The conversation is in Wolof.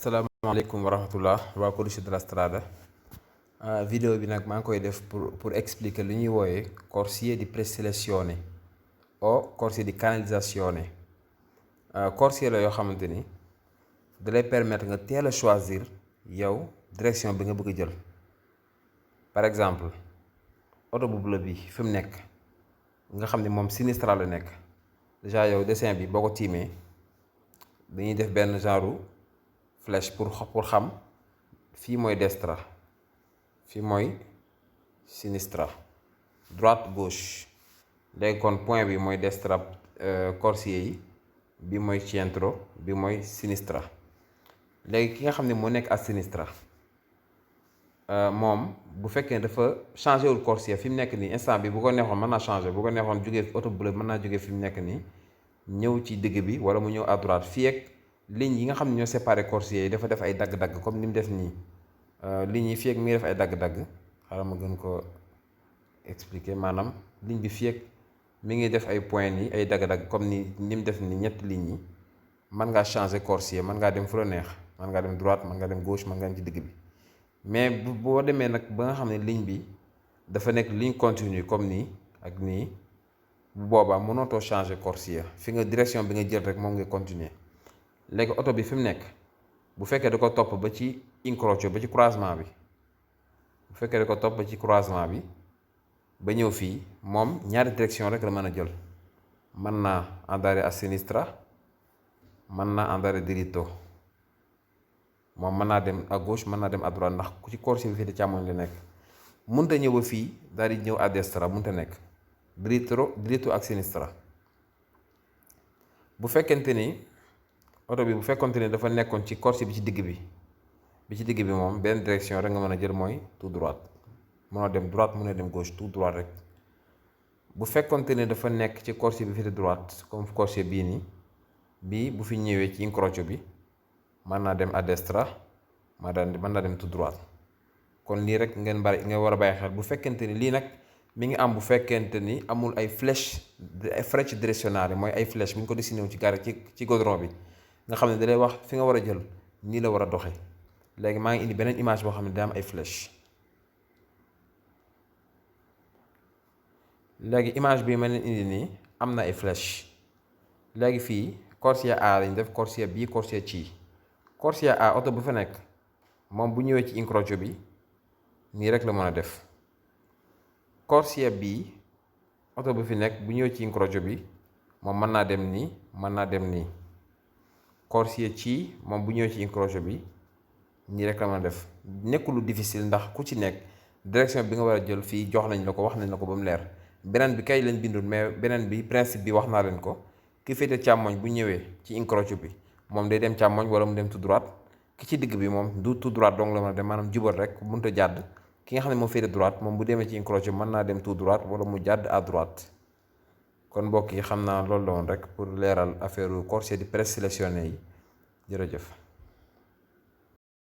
Assalamualaikum warahmatullah waa Codice de la STRADA. Vidéo bi nag maa ngi koy def pour expliquer li ñuy wooyee corsie di preselezione o corsie di canalizzazione. Corsie la yoo xamante ni da lay permettre nga teel a choisir yow direction bi nga bëgg a jël. Par exemple oto bu bleu bi fi mu nekk nga xam ne moom sinistra la nekk déjà yow dessin bi boo ko tiimee dañuy def benn genre flèche pour xam fii mooy destra fii mooy sinistra droite gauche léegi kon point bi mooy destra corsie yi bi mooy centro bi mooy sinistra. léegi ki nga xam ne moo nekk à sinistra moom bu fekkee dafa changé wul corsie fi mu nekk nii instant bi bu ko neexoon mën naa changé bu ko neexoon jógee oto bleu mën naa jógee fi mu nekk nii ñëw ci digg bi wala mu ñëw à droite fii ak ligne yi nga xam ne ñoo séparé corsie yi dafa def ay dagg-dagg comme ni mu def nii ligne yi fii ak mi ngi def ay dagg-dagg xaaral ma gën ko expliquer maanaam ligne bi fii ak mi ngi def ay point yi ay dagg-dagg comme ni mu def nii ñetti lignes yi mën ngaa changer corsie mën ngaa dem fu la neex mën ngaa dem droite mën ngaa dem gauche mën ngaa dem ci digg bi mais boo demee nag ba nga xam ne ligne bi dafa nekk ligne continue comme nii ak nii bu boobaa mënootoo changer corsie fi nga direction bi nga jël rek moom nga continuer. léegi oto bi fi mu nekk bu fekkee da ko topp ba ci incrocio ba ci croisement bi bu fekkee da ko topp ba ci croisement bi ba ñëw fii moom ñaari direction rek la mën a jël mën naa andare a sinistra mën naa andare diritto moom mën naa dem à gauche mën naa dem à droite ndax ku ci corsie bi fii di càmmoñ la nekk mënta ñëw ba fii daal di ñëw à destra mënta nekk diritto ak sinistra. bu fekkente ni oto bi bu fekkonte ne dafa nekkoon ci corsie bi ci digg bi moom benn direction rek nga mën a jël mooy tout droite mënoo dem droite mënoo dem gauche tout droite rek. bu fekkonte ne dafa nekk ci corsie bi fi droite comme corsie bii nii bii bu fi ñëwee ci incrocio bi mën naa dem à destra mën naa dem tout droite kon lii rek nga war a bàyyi xel bu fekkente ni lii nag mi ngi am bu fekkente ni amul ay flèche direzionali mooy ay flèche bu ñu ko dessiné wu ci gare ci goudron bi. nga xam ne da lay wax fi nga war a jël nii la war a doxe léegi maa ngi indi beneen image boo xam ne daa am ay flèche léegi image bi ma leen indi nii am na ay flèche léegi fii corsie A lañ def corsie B corsie C. corsie A oto bu fa nekk moom bu ñëwee ci incrocio bi nii rek la mën a def corsie B oto bu fi nekk bu ñëwee ci incrocio bi moom mën naa dem nii mën naa dem nii. corsie ci moom bu ñëwee ci incrocio bi nii rek la mën a def nekkul lu difficile ndax ku ci nekk direction bi nga war a jël fii jox nañ la ko wax nañ la ko ba mu leer beneen bi kay lañ bindul mais beneen bi principe bi wax naa leen ko ki féete càmmoñ bu ñëwee ci incrocio bi moom day dem càmmoñ wala mu dem tout droite ki ci digg bi moom du tout droite donc la mën a dem maanaam jubal rek mënut a jàdd ki nga xam ne moo féete droite moom bu demee ci incrocio mën naa dem tout droite wala mu jàdd à droite. kon mbokk yi xam naa loolu la woon rek pour leeral affaire corsie di preselezione yi jërëjëf.